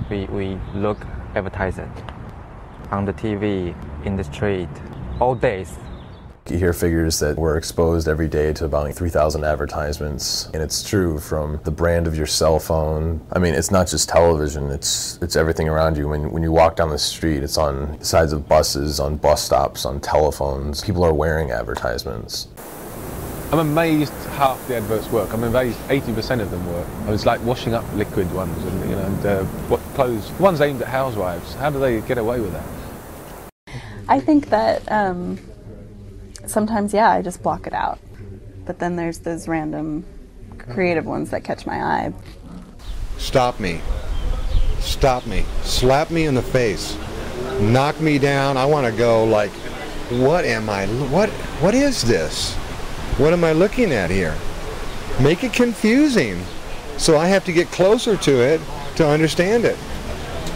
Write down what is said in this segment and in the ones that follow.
we look advertising on the TV, in the street, all days. You hear figures that we're exposed every day to about 3,000 advertisements, and it's true from the brand of your cell phone. I mean, it's not just television, it's everything around you. When you walk down the street, it's on the sides of buses, on bus stops, on telephones. People are wearing advertisements. I'm amazed half the adverts work. I'm amazed 80% of them work. It's like washing up liquid ones and what clothes. The ones aimed at housewives, how do they get away with that? I think that sometimes, yeah, I just block it out. But then there's those random creative ones that catch my eye. Stop me. Stop me. Slap me in the face. Knock me down. I want to go like, what is this? What am I looking at here? Make it confusing. So I have to get closer to it to understand it.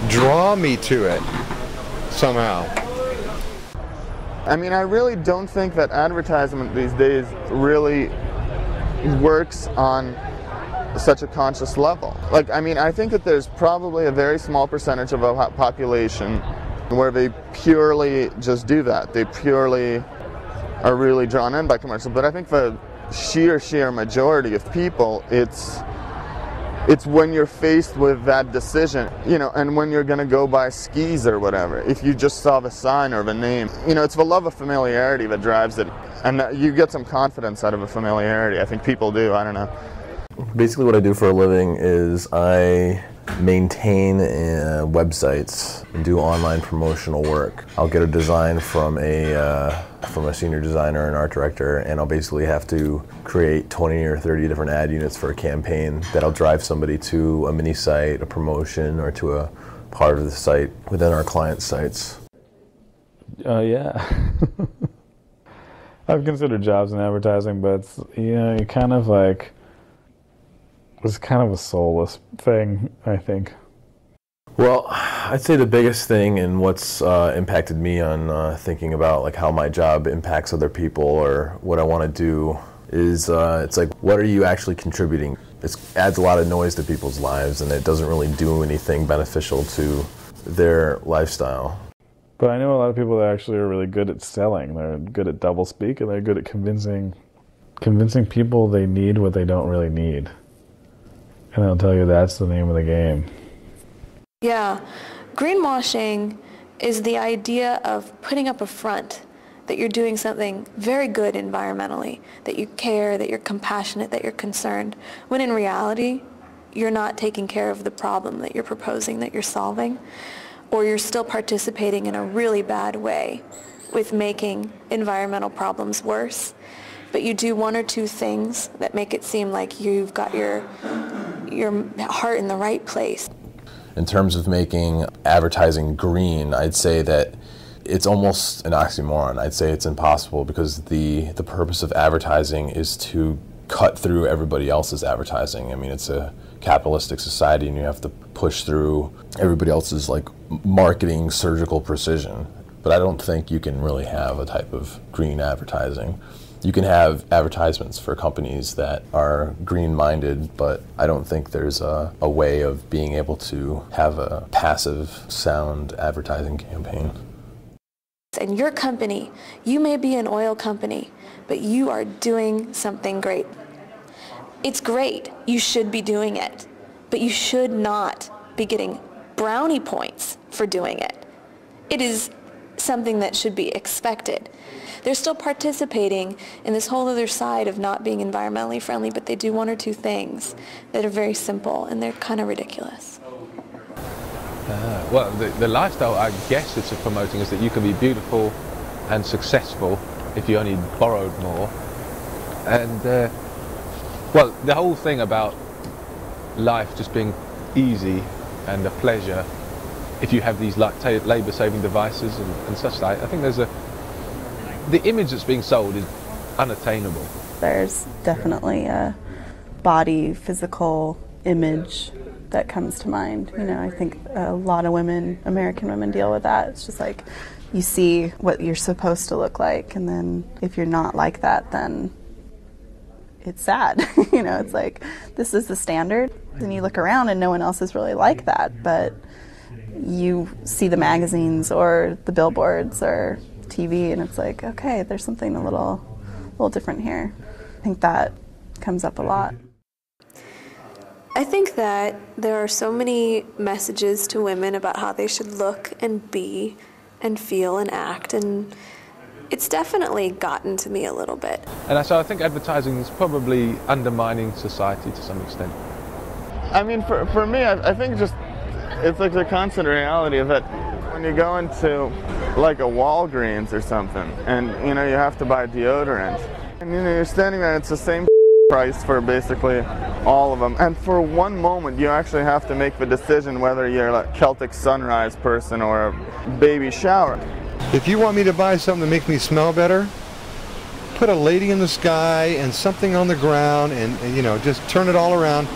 Draw me to it somehow. I mean, I really don't think that advertisement these days really works on such a conscious level. Like, I mean, I think that there's probably a very small percentage of a population where they purely just do that. They purely are really drawn in by commercials. But I think the sheer majority of people, it's when you're faced with that decision, and when you're going to go buy skis or whatever. If you just saw the sign or the name, it's the love of familiarity that drives it. And you get some confidence out of a familiarity. I think people do. I don't know. Basically what I do for a living is I maintain websites and do online promotional work. I'll get a design from a senior designer and art director, and I'll basically have to create 20 or 30 different ad units for a campaign that'll drive somebody to a mini site, a promotion, or to a part of the site within our client sites. Yeah. I've considered jobs in advertising, but you kind of like, it's kind of a soulless thing, I think. Well, I'd say the biggest thing and what's impacted me on thinking about like how my job impacts other people or what I want to do is it's like, what are you actually contributing? It adds a lot of noise to people's lives, and it doesn't really do anything beneficial to their lifestyle. But I know a lot of people that actually are really good at selling. They're good at doublespeak, and they're good at convincing people they need what they don't really need. And I'll tell you, that's the name of the game. Yeah, greenwashing is the idea of putting up a front that you're doing something very good environmentally, that you care, that you're compassionate, that you're concerned, when in reality, you're not taking care of the problem that you're proposing, that you're solving, or you're still participating in a really bad way with making environmental problems worse. But you do one or two things that make it seem like you've got your heart in the right place. In terms of making advertising green, I'd say that it's almost an oxymoron. I'd say it's impossible because the purpose of advertising is to cut through everybody else's advertising. I mean, it's a capitalistic society and you have to push through everybody else's like marketing surgical precision. But I don't think you can really have a type of green advertising. You can have advertisements for companies that are green-minded, but I don't think there's a way of being able to have a passive sound advertising campaign. And your company, you may be an oil company, but you are doing something great. It's great. You should be doing it. But you should not be getting brownie points for doing it. It is something that should be expected. They're still participating in this whole other side of not being environmentally friendly, but they do one or two things that are very simple, and they're kind of ridiculous. Well, the lifestyle, I guess, it's promoting is that you can be beautiful and successful if you only borrowed more. And, well, the whole thing about life just being easy and a pleasure, if you have these like labour-saving devices and such like, I think the image that's being sold is unattainable. There's definitely a body, physical image that comes to mind. I think a lot of women, American women, deal with that. It's just like you see what you're supposed to look like, and then if you're not like that, then it's sad. It's like, this is the standard. And you look around and no one else is really like that, but you see the magazines or the billboards or TV and it's like, okay, there's something a little different here. I think that comes up a lot. I think that there are so many messages to women about how they should look and be and feel and act, and it's definitely gotten to me a little bit. And so I think advertising is probably undermining society to some extent. I mean, for me, I think just it's like the constant reality of that when you go into like a Walgreens or something and, you know, you have to buy deodorant and, you know, you're standing there and it's the same price for basically all of them. And for one moment, you actually have to make the decision whether you're a Celtic sunrise person or a baby shower. If you want me to buy something that makes me smell better, put a lady in the sky and something on the ground and you know, just turn it all around.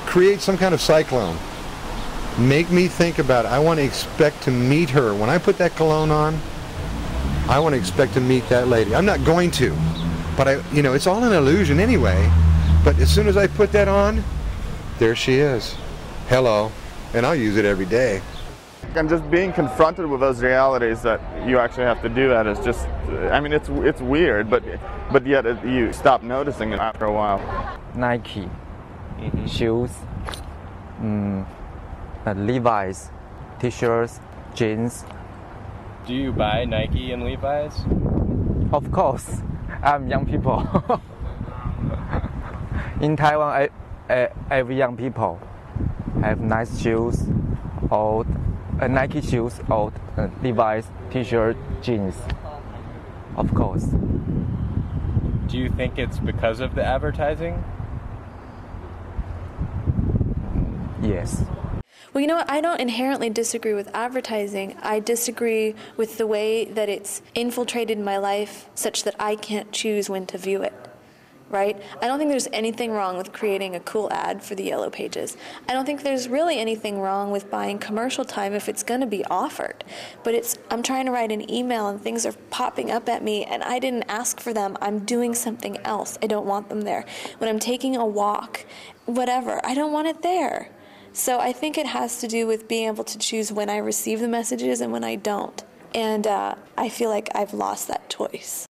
Create some kind of cyclone. Make me think about it. I want to expect to meet her. When I put that cologne on, I want to expect to meet that lady. I'm not going to, but you know, it's all an illusion anyway. But as soon as I put that on, there she is. Hello. And I'll use it every day. And just being confronted with those realities that you actually have to do that is just, I mean, it's weird, but yet you stop noticing it after a while. Nike, shoes, Levi's, t-shirts, jeans. Do you buy Nike and Levi's? Of course, I'm young people. In Taiwan, every young people have nice shoes, old Nike shoes, old Levi's t-shirt, jeans. Of course. Do you think it's because of the advertising? Yes. Well, you know what? I don't inherently disagree with advertising. I disagree with the way that it's infiltrated my life such that I can't choose when to view it, right? I don't think there's anything wrong with creating a cool ad for the Yellow Pages. I don't think there's really anything wrong with buying commercial time if it's going to be offered. But I'm trying to write an email and things are popping up at me and I didn't ask for them. I'm doing something else. I don't want them there. When I'm taking a walk, whatever, I don't want it there. So I think it has to do with being able to choose when I receive the messages and when I don't. And I feel like I've lost that choice.